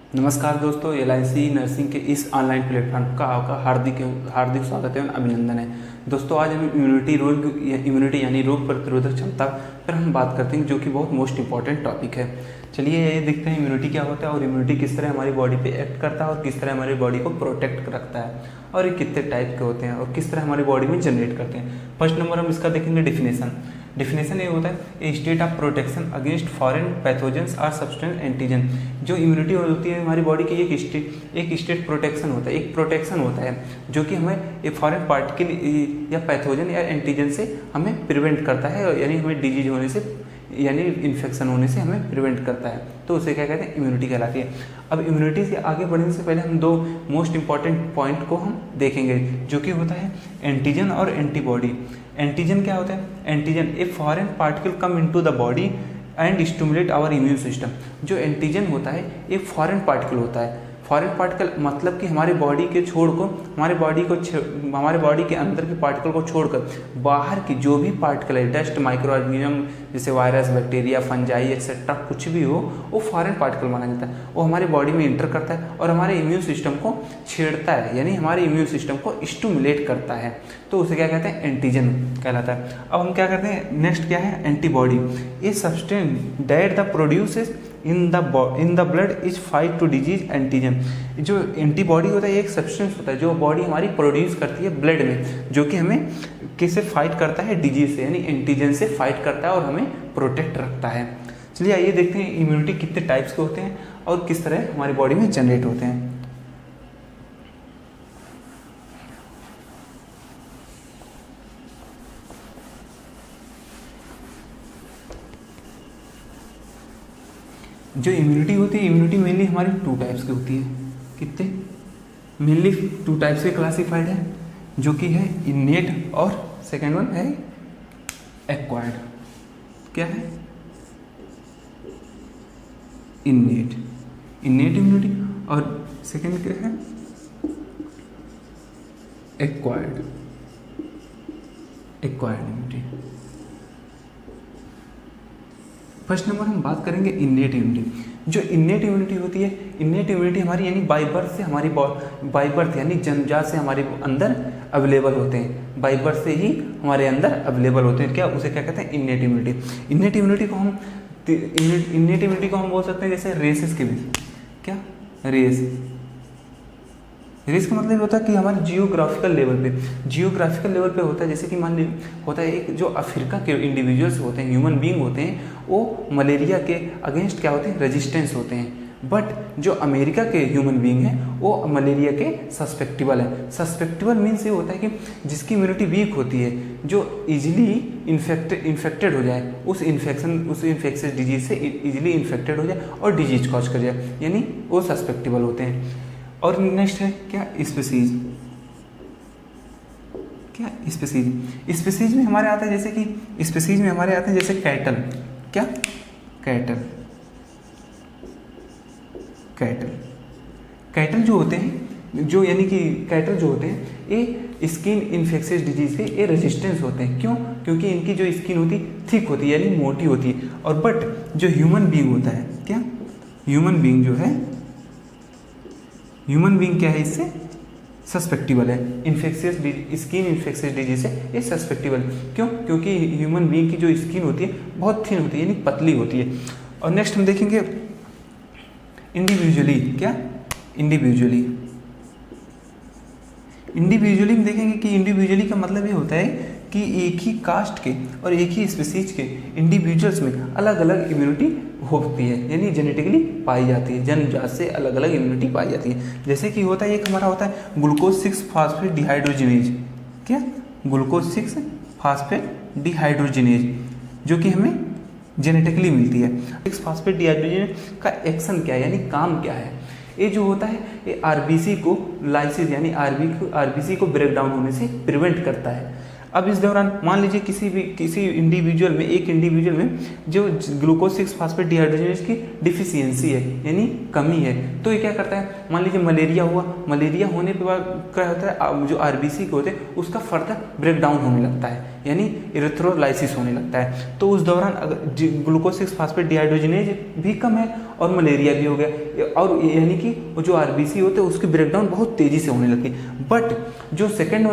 नमस्कार दोस्तों, LIC nursing के इस ऑनलाइन प्लेटफॉर्म का आपका हार्दिक स्वागत है, अभिनंदन है। दोस्तों, आज हम इम्यूनिटी यानी रोग प्रतिरोधक क्षमता पर हम बात करते हैं, जो कि बहुत मोस्ट इंपॉर्टेंट टॉपिक है। चलिए ये देखते हैं इम्यूनिटी क्या होता है और इम्यूनिटी किस तरह हमारी बॉडी पे एक्ट करता है और किस तरह हमारी बॉडी को प्रोटेक्ट रखता है, और ये कितने टाइप के होते हैं और किस तरह हमारी बॉडी में जनरेट करते हैं। फर्स्ट नंबर हम इसका देखेंगे डिफिनेशन ये होता है a state of protection against foreign pathogens और सब्सटेंस एंटीजन। जो इम्यूनिटी होती है हमारी बॉडी की एक स्टेट प्रोटेक्शन होता है, एक प्रोटेक्शन होता है जो कि हमें एक फॉरेन पार्टिकल या पैथोजन या एंटीजन से हमें प्रिवेंट करता है, यानी हमें डिजीज होने से यानी इन्फेक्शन होने से हमें प्रिवेंट करता है। तो उसे क्या कहते हैं, इम्यूनिटी कहलाती है। अब इम्यूनिटी से आगे बढ़ने से पहले हम दो मोस्ट इंपॉर्टेंट पॉइंट को हम देखेंगे, जो कि होता है एंटीजन और एंटीबॉडी। एंटीजन क्या होता है? Antigen a foreign particle come into the body and stimulate our immune system. जो एंटीजन होता है एक फॉरेन पार्टिकल होता है। फॉरेन पार्टिकल मतलब कि हमारे बॉडी के हमारे बॉडी के अंदर के पार्टिकल को छोड़कर बाहर की जो भी पार्टिकल है, डस्ट, माइक्रो ऑर्गेनिज्म जैसे वायरस, बैक्टीरिया, फंजाई एक्सेट्रा कुछ भी हो, वो फॉरेन पार्टिकल माना जाता है। वो हमारे बॉडी में इंटर करता है और हमारे इम्यून सिस्टम को छेड़ता है, यानी हमारे इम्यून सिस्टम को स्टिमुलेट करता है। तो उसे क्या कहते हैं, एंटीजन कहलाता है। अब हम क्या करते हैं, नेक्स्ट क्या है, एंटीबॉडी। ये substance that the produces in the blood is fight to disease antigen. जो एंटीबॉडी होता है एक सब्सटेंस होता है जो बॉडी हमारी प्रोड्यूस करती है ब्लड में, जो कि हमें किससे फाइट करता है, डिजीज से, यानी एंटीजन से फाइट करता है और हमें प्रोटेक्ट रखता है। चलिए आइए देखते हैं इम्यूनिटी कितने टाइप्स के होते हैं और किस तरह हमारी बॉडी में जनरेट होते हैं। जो इम्यूनिटी होती है, इम्यूनिटी मेनली हमारी टू टाइप्स की होती है। कितने? मेनली टू टाइप्स से क्लासिफाइड है, जो कि है इनेट और सेकेंड वन है एक्वायर्ड। क्या है? इनेट इम्यूनिटी और सेकेंड क्या है, एक्वायर्ड इम्यूनिटी। फर्स्ट नंबर हम बात करेंगे इनेट इम्यूनिटी। जो इनेट इम्यूनिटी होती है, इनेट इम्यूनिटी हमारी यानी बाय बर्थ यानी जन्मजात से हमारे अंदर अवेलेबल होते हैं, बाय बर्थ से ही हमारे अंदर अवेलेबल होते हैं। क्या उसे क्या कहते हैं, इनेट इम्यूनिटी। इनेट इम्यूनिटी को हम बोल सकते हैं जैसे रेसेस के भी। क्या? रेस का मतलब होता है कि हमारे जियोग्राफिकल लेवल पे होता है। जैसे कि मान लीजिए होता है एक जो अफ्रीका के इंडिविजुअल्स होते हैं, ह्यूमन बीइंग होते हैं, वो मलेरिया के अगेंस्ट क्या होते हैं, रेजिस्टेंस होते हैं। बट जो अमेरिका के ह्यूमन बीइंग हैं वो मलेरिया के सस्पेक्टिबल है। सस्पेक्टिबल मीन्स ये होता है कि जिसकी इम्यूनिटी वीक होती है, जो इजीली इन्फेक्टेड हो जाए, उस इन्फेक्शियस डिजीज से इजीली इन्फेक्टेड हो जाए और डिजीज कॉज कर जाए, यानी वो सस्पेक्टिबल होते हैं। और नेक्स्ट है क्या, स्पीसीज। क्या? स्पीसीज में हमारे आता है जैसे कि स्पीसीज में हमारे आते हैं जैसे कैटल। क्या? कैटल जो होते हैं, जो यानी कि कैटल जो होते हैं ये स्किन इन्फेक्शियस डिजीज के ये रेजिस्टेंस होते हैं। क्यों? क्योंकि इनकी जो स्किन होती है थिक होती है, यानी मोटी होती है। और बट जो ह्यूमन बीइंग होता है, क्या ह्यूमन बीइंग जो है, ह्यूमन बीइंग क्या है, इससे सस्पेक्टिबल है। स्किन इन्फेक्शियस डिजीज से ये सस्पेक्टिबल। क्यों? क्योंकि ह्यूमन बीइंग की जो स्किन होती है बहुत थिन होती है, यानी पतली होती है। और नेक्स्ट हम देखेंगे इंडिविजुअली। क्या? इंडिविजुअली में देखेंगे कि इंडिविजुअली का मतलब ये होता है कि एक ही कास्ट के और एक ही स्पीसीज के इंडिविजुअल्स में अलग अलग इम्यूनिटी होती है, यानी जेनेटिकली पाई जाती है, जन्मजात से अलग अलग इम्यूनिटी पाई जाती है। जैसे कि होता है एक हमारा होता है ग्लूकोज 6 फॉस्फेट डिहाइड्रोजिनेज। क्या? ग्लूकोज 6 फॉस्फेट डिहाइड्रोजिनेज, जो कि हमें जेनेटिकली मिलती है। 6 फॉस्फेट डिहाइड्रोजिनेज का एक्शन क्या है, यानी काम क्या है? ये जो होता है ये आरबीसी को लाइसिस यानी आरबीसी को ब्रेक डाउन होने से प्रिवेंट करता है। अब इस दौरान मान लीजिए किसी इंडिविजुअल में, एक इंडिविजुअल में जो ग्लूकोज 6 फास्फेट डिहाइड्रोजनेज की डिफिशियंसी है यानी कमी है, तो ये क्या करता है, मान लीजिए मलेरिया हुआ, मलेरिया होने के बाद क्या होता है, जो आरबीसी के होते हैं उसका फर्दर ब्रेक डाउन होने लगता है यानी इरेथ्रोलाइसिस होने लगता है। तो उस दौरान अगर ग्लूकोज 6 फास्फेट डिहाइड्रोजनेज भी कम है और मलेरिया भी हो गया, और यानी कि जो आरबीसी होते हैं उसकी ब्रेकडाउन बहुत तेजी से होने लगी। बट जो सेकेंड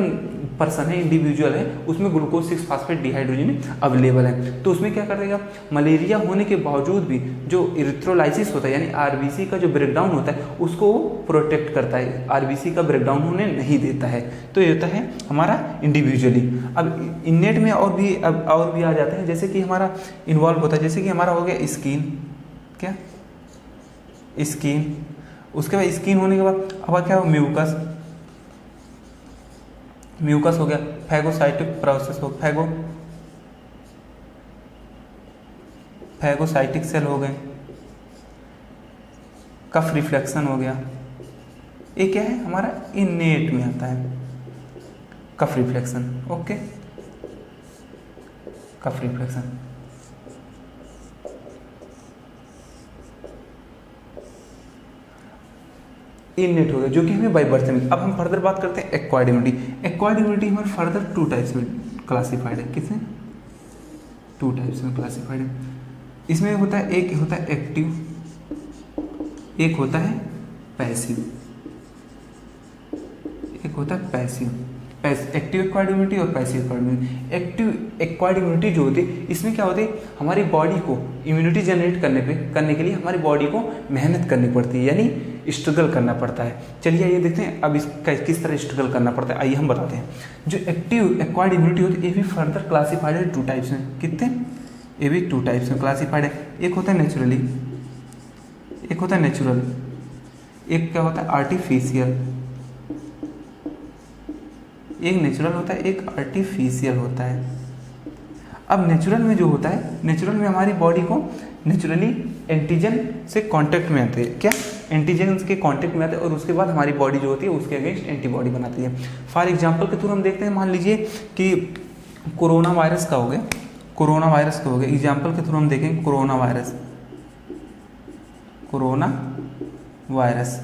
पर्सन है, इंडिविजुअल है, उसमें ग्लूकोज 6 फास्फेट डिहाइड्रोजनेज अवेलेबल है, तो उसमें क्या करेगा, मलेरिया होने के बावजूद भी जो इरेथ्रोलाइसिस होता है यानी आरबीसी का जो ब्रेकडाउन होता है उसको प्रोटेक्ट करता है, आरबीसी का ब्रेकडाउन होने नहीं देता है। तो ये होता है हमारा इंडिविजुअली। अब इनेट में और भी आ जाते हैं, जैसे कि हमारा इन्वॉल्व होता है, जैसे कि हमारा हो गया स्किन, क्या स्किन, उसके बाद स्किन होने के बाद अब क्या हो, म्यूकस हो गया, फैगोसाइटिक प्रोसेस हो, फैगोसाइटिक सेल हो गए, कफ रिफ्लेक्शन हो गया, ये क्या है हमारा इनेट में आता है, कफ रिफ्लेक्शन, ओके, कफ रिफ्लेक्शन। इननेट हो गया जो कि हमें बाई बर्थ में। अब हम फर्दर बात करते हैं एक्वायर्ड इम्यूनिटी। एक्वायर्ड इम्यूनिटी हमारे फर्दर 2 टाइप्स में क्लासिफाइड है। किसमें? 2 टाइप्स में क्लासिफाइड है। इसमें होता है, एक होता है एक्टिव, एक होता है पैसिव, एक होता है पैसिव, एक्टिव एक्वायर्ड इम्यूनिटी और passive acquired immunity. Active acquired immunity जो होती है इसमें क्या होती है, हमारी बॉडी को इम्यूनिटी जनरेट करने के लिए हमारी बॉडी को मेहनत करनी पड़ती है यानी स्ट्रगल करना पड़ता है। चलिए ये देखते हैं अब इसका किस तरह स्ट्रगल करना पड़ता है, आइए हम बताते हैं। जो एक्टिव एक्वायर्ड इम्यूनिटी होती है ये भी फर्दर क्लासिफाइड है 2 टाइप्स में। कितने? ये भी 2 टाइप्स में क्लासिफाइड है। एक होता है नेचुरली, एक होता है नेचुरल, एक क्या होता है आर्टिफिशियल। एक नेचुरल होता है, एक आर्टिफिशियल होता है। अब नेचुरल में जो होता है, नेचुरल में हमारी बॉडी को नेचुरली एंटीजन से कांटेक्ट में आते हैं, क्या एंटीजन के कांटेक्ट में आते हैं और उसके बाद हमारी बॉडी जो होती है उसके अगेंस्ट एंटीबॉडी बनाती है। फॉर एग्जांपल के थ्रू हम देखते हैं, मान लीजिए कि कोरोना वायरस का हो गया, कोरोना वायरस का हो गया, एग्जाम्पल के थ्रू हम देखें कोरोना वायरस, कोरोना वायरस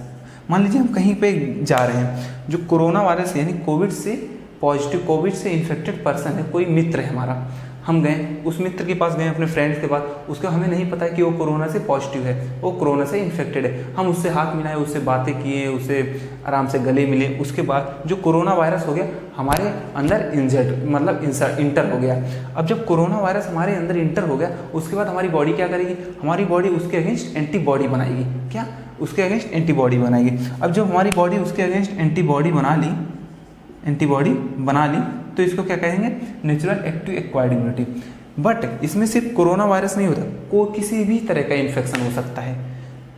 मान लीजिए हम कहीं पे जा रहे हैं, जो कोरोना वायरस यानी कोविड से पॉजिटिव, कोविड से इन्फेक्टेड पर्सन है, कोई मित्र है हमारा, हम गए उस मित्र के पास, गए अपने फ्रेंड्स के पास, उसको हमें नहीं पता है कि वो कोरोना से पॉजिटिव है, वो कोरोना से इन्फेक्टेड है। हम उससे हाथ मिलाए, उससे बातें किए, उससे आराम से गले मिले, उसके बाद जो कोरोना वायरस हो गया हमारे अंदर इंटर हो गया। अब जब कोरोना वायरस हमारे अंदर इंटर हो गया उसके बाद हमारी बॉडी क्या करेगी, हमारी बॉडी उसके अगेंस्ट एंटीबॉडी बनाएगी, क्या उसके अगेंस्ट एंटीबॉडी बनाएगी। अब जब हमारी बॉडी उसके अगेंस्ट एंटीबॉडी बना ली तो इसको क्या कहेंगे, natural active acquired immunity. But इसमें सिर्फ कोरोना वायरस नहीं होता, किसी भी तरह का इन्फेक्शन हो सकता है,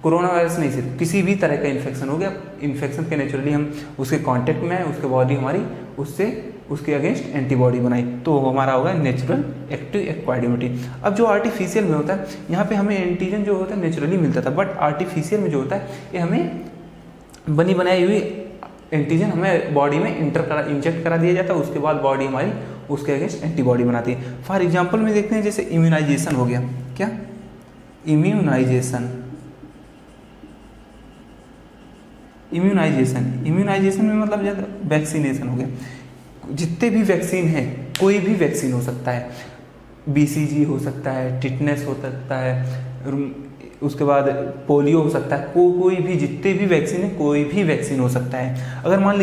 कोरोना वायरस नहीं, सिर्फ किसी भी तरह का इन्फेक्शन हो गया, इन्फेक्शन के नेचुरली हम उसके कांटेक्ट में है, उसके बॉडी हमारी उससे उसके अगेंस्ट एंटीबॉडी बनाई, तो हमारा होगा नेचुरल एक्टिव एक्वायर्ड इम्यूनिटी। अब जो आर्टिफिशियल में होता है, यहाँ पे हमें एंटीजन जो होता है नेचुरली मिलता था, बट आर्टिफिशियल में जो होता है ये हमें बनी बनाई हुई एंटीजन हमें बॉडी में इंजेक्ट करा दिया जाता है, उसके बाद बॉडी हमारी उसके अगेंस्ट एंटीबॉडी बनाती है। फॉर एग्जांपल में देखते हैं जैसे इम्यूनाइजेशन हो गया, क्या इम्यूनाइजेशन में मतलब जैसे वैक्सीनेशन हो गया, जितने भी वैक्सीन है, कोई भी वैक्सीन हो सकता है, BCG हो सकता है, टिटनेस हो सकता है, उसके बाद पोलियो हो सकता है, कोई भी, जितने भी वैक्सीन है कोई भी वैक्सीन हो सकता है। अगर मान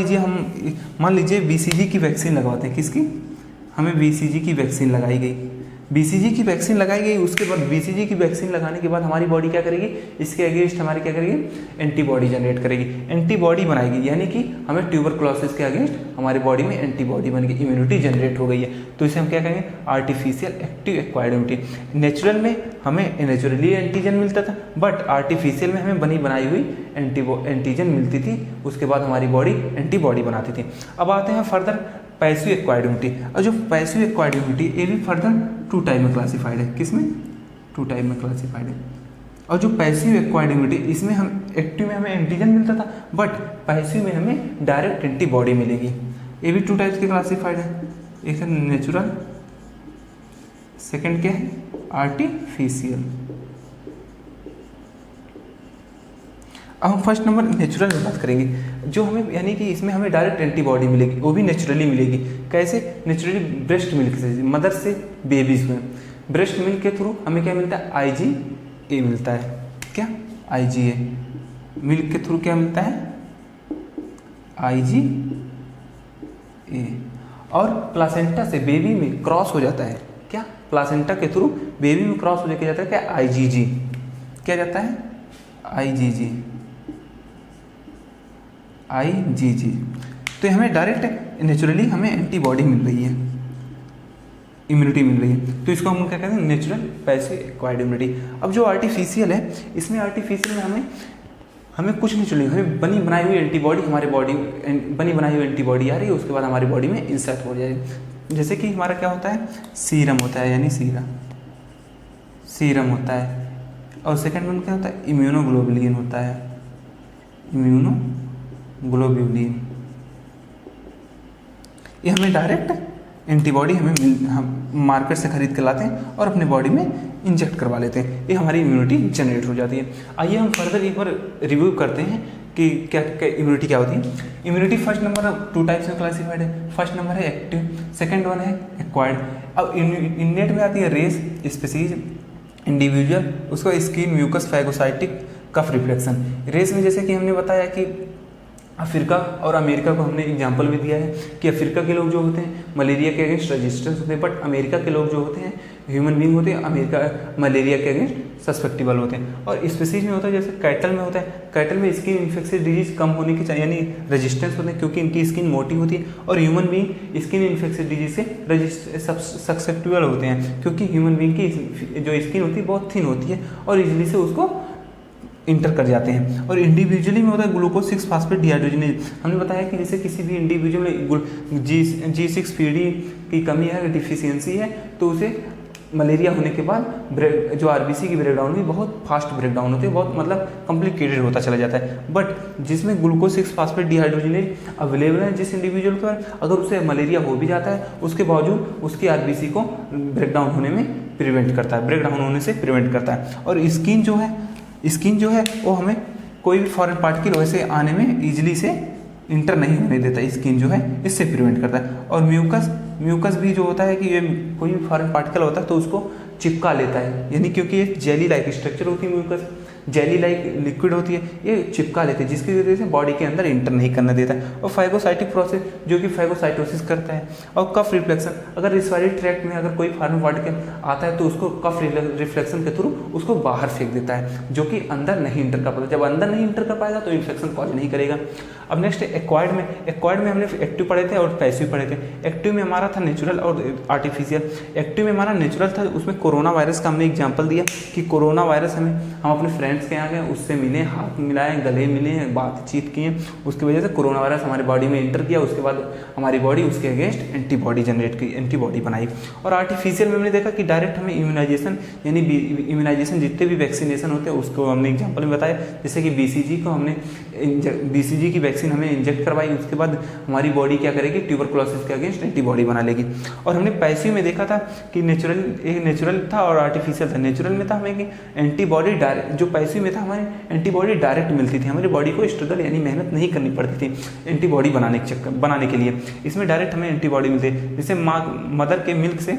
लीजिए BCG की वैक्सीन लगवाते हैं, किसकी, हमें BCG की वैक्सीन लगाई गई, BCG की वैक्सीन लगाई गई, उसके बाद BCG की वैक्सीन लगाने के बाद हमारी बॉडी क्या करेगी, इसके अगेंस्ट हमारी क्या करेगी, एंटीबॉडी जनरेट करेगी, एंटीबॉडी बनाएगी, यानी कि हमें ट्यूबरक्लोसिस के अगेंस्ट हमारी बॉडी में एंटीबॉडी बन गई, इम्यूनिटी जनरेट हो गई है। तो इसे हम क्या कहेंगे, artificial active acquired immunity. Natural में हमें नेचुरली एंटीजन मिलता था, बट आर्टिफिशियल में हमें बनी बनाई हुई एंटीजन मिलती थी, उसके बाद हमारी बॉडी एंटीबॉडी बनाती थी। अब आते हैं फर्दर पैसिव एक्वायर्ड इम्यूनिटी। और जो पैसिव एक्वायर्ड इम्यूनिटी ये भी फर्दर 2 टाइप में क्लासिफाइड है, किसमें, 2 टाइप में क्लासिफाइड है। और जो पैसिव एक्वायर्ड इम्यूनिटी, इसमें हम एक्टिव में हमें एंटीजन मिलता था, बट पैसिव में हमें डायरेक्ट एंटीबॉडी मिलेगी, ये भी 2 टाइप्स के क्लासिफाइड है। एक है नेचुरल, सेकंड क्या है आर्टिफिशियल। अब हम फर्स्ट नंबर नेचुरल में बात करेंगे, जो हमें यानी कि इसमें हमें डायरेक्ट एंटीबॉडी मिलेगी, वो भी नेचुरली मिलेगी। कैसे? नेचुरली ब्रेस्ट मिल्क से, मदर से बेबीज में ब्रेस्ट मिल्क के थ्रू हमें क्या मिलता है IgA मिलता है। क्या? IgA मिल्क के थ्रू क्या मिलता है IgA। और प्लासेंटा से बेबी में क्रॉस हो जाता है, क्या? प्लासेंटा के थ्रू बेबी में क्रॉस हो जाता है क्या IgG, क्या जाता है IgG। तो हमें डायरेक्ट नेचुरली हमें एंटीबॉडी मिल रही है, इम्यूनिटी मिल रही है, तो इसको हम क्या कहते हैं नेचुरल पैसिव एक्वायर्ड इम्यूनिटी। अब जो आर्टिफिशियल है, इसमें आर्टिफिशियल में हमें कुछ नहीं चाहिए, हमें बनी बनाई हुई एंटीबॉडी हमारे बॉडी बनी बनाई हुई एंटीबॉडी आ रही है, उसके बाद हमारी बॉडी में इंसर्ट हो जाएगी। जैसे कि हमारा क्या होता है सीरम होता है, यानी सीरम होता है, और सेकंड वन क्या होता है इम्यूनोग्लोबुलिन होता है, इम्यूनोग्लोबुलिन। ये हमें डायरेक्ट एंटीबॉडी हम मार्केट से खरीद कर लाते हैं और अपने बॉडी में इंजेक्ट करवा लेते हैं, ये हमारी इम्यूनिटी जनरेट हो जाती है। आइए हम फर्दर एक बार रिव्यू करते हैं कि क्या इम्यूनिटी क्या होती है। इम्यूनिटी फर्स्ट नंबर 2 टाइप्स में क्लासिफाइड है। फर्स्ट नंबर है एक्टिव, सेकंड वन है एक्वायर्ड। अब इननेट में आती है रेस, स्पीसीज, इंडिविजुअल, उसका स्किन, म्यूकस, फैगोसाइटिक, कफ रिफ्लेक्शन। रेस में जैसे कि हमने बताया कि अफ्रीका और अमेरिका को हमने एग्जांपल भी दिया है कि अफ्रीका के लोग जो होते हैं मलेरिया के अगेंस्ट रेजिस्टेंस होते हैं, बट अमेरिका के लोग जो होते हैं ह्यूमन बींग होते हैं, अमेरिका मलेरिया के अगेंस्ट सस्पेक्टेबल होते हैं। और स्पीसीज में होता है जैसे कैटल में होता है, कैटल में स्किन इन्फेक्शियस डिजीज कम होने की यानी रेजिस्टेंस होते हैं क्योंकि इनकी स्किन मोटी होती है, और human being skin infectious disease से सस्पेक्टेबल होते हैं क्योंकि ह्यूमन बींग की जो स्किन होती है बहुत थिन होती है और इजली से उसको इंटर कर जाते हैं। और इंडिविजुअली में होता है ग्लूकोज 6 फास्फेट डिहाइड्रोजनेज। हमने बताया कि जैसे किसी भी इंडिविजुअल में G6PD की कमी है, डिफिशियंसी है, तो उसे मलेरिया होने के बाद जो आरबीसी की ब्रेकडाउन भी बहुत फास्ट ब्रेकडाउन होती है, बहुत मतलब कॉम्प्लिकेटेड होता चला जाता है। बट जिसमें ग्लूकोज 6 फास्फेट डिहाइड्रोजनेज अवेलेबल है जिस इंडिविजुअल पर, अगर उसे मलेरिया हो भी जाता है उसके बावजूद उसकी आरबीसी को ब्रेकडाउन होने में प्रिवेंट करता है, ब्रेकडाउन होने से प्रिवेंट करता है। और स्किन जो है वो हमें कोई भी फॉरेन पार्टिकल वैसे आने में ईजिली से इंटर नहीं होने देता, स्किन जो है इससे प्रिवेंट करता है। और म्यूकस भी जो होता है कि ये कोई भी फॉरेन पार्टिकल होता है तो उसको चिपका लेता है, यानी क्योंकि ये जेली लाइक स्ट्रक्चर होती है, म्यूकस जेली लाइक लिक्विड होती है, ये चिपका लेते हैं जिसकी वजह से बॉडी के अंदर इंटर नहीं करने देता है। और फैगोसाइटिक प्रोसेस जो कि फैगोसाइटोसिस करता है। और कफ रिफ्लेक्शन, अगर रिस्पायरेटरी ट्रैक्ट में अगर कोई फॉरेन पार्टिकल आता है तो उसको कफ रिफ्लेक्शन के थ्रू उसको बाहर फेंक देता है जो कि अंदर नहीं इंटर कर पाता। जब अंदर नहीं इंटर कर पाएगा तो इन्फेक्शन कॉज नहीं करेगा। अब नेक्स्ट एक्वायर्ड में हमने एक्टिव पढ़े थे और पैसिव पढ़े थे। एक्टिव में हमारा था नेचुरल और आर्टिफिशियल। एक्टिव में हमारा नेचुरल था, उसमें कोरोना वायरस का हमने एग्जाम्पल दिया कि कोरोना वायरस हम अपने फ्रेंड्स के यहाँ गए, उससे मिले, हाथ मिलाए, गले मिले, बातचीत किए, उसकी वजह से कोरोना वायरस हमारी बॉडी में इंटर किया, उसके बाद हमारी बॉडी उसके अगेंस्ट एंटीबॉडी जनरेट की, एंटीबॉडी बनाई। और आर्टिफिशियल में हमने देखा कि डायरेक्ट हमें इम्यूनाइजेशन यानी इम्यूनाइजेशन जितने भी वैक्सीनेशन होते हैं उसको हमने एग्जाम्पल में बताया, जैसे कि BCG की वैक्सीन हमें इंजेक्ट करवाई, उसके बाद हमारी बॉडी क्या करेगी ट्यूबरकुलोसिस के अगेंस्ट एंटीबॉडी बना लेगी। और हमने पैसिव में देखा था कि नेचुरल था और आर्टिफिशियल था। नेचुरल में था हमें कि एंटीबॉडी डायरेक्ट, जो पैसिव में था हमारी एंटीबॉडी डायरेक्ट मिलती थी, हमारी बॉडी को स्ट्रगल यानी मेहनत नहीं करनी पड़ती थी एंटीबॉडी बनाने के लिए। इसमें डायरेक्ट हमें एंटीबॉडी मिलती है, जैसे मदर के मिल्क से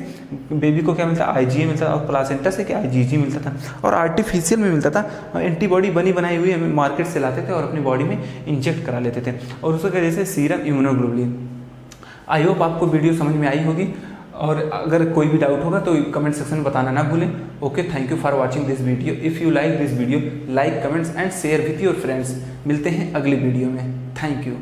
बेबी को क्या मिलता है IgA मिलता था, और प्लासेंटा से क्या IgG मिलता था। और आर्टिफिशियल में मिलता था एंटीबॉडी बनी बनाई हुई हमें मार्केट से लाते थे और अपनी बॉडी में इंजेक्ट करा लेते थे, और उसको क्या जैसे सीरम, इम्यूनोग्लोबुलिन। आई होप आपको वीडियो समझ में आई होगी, और अगर कोई भी डाउट होगा तो कमेंट सेक्शन में बताना ना भूलें। Okay, thank you for watching this video. If you like this video, like, comments and share with your friends. मिलते हैं अगली वीडियो में। Thank you.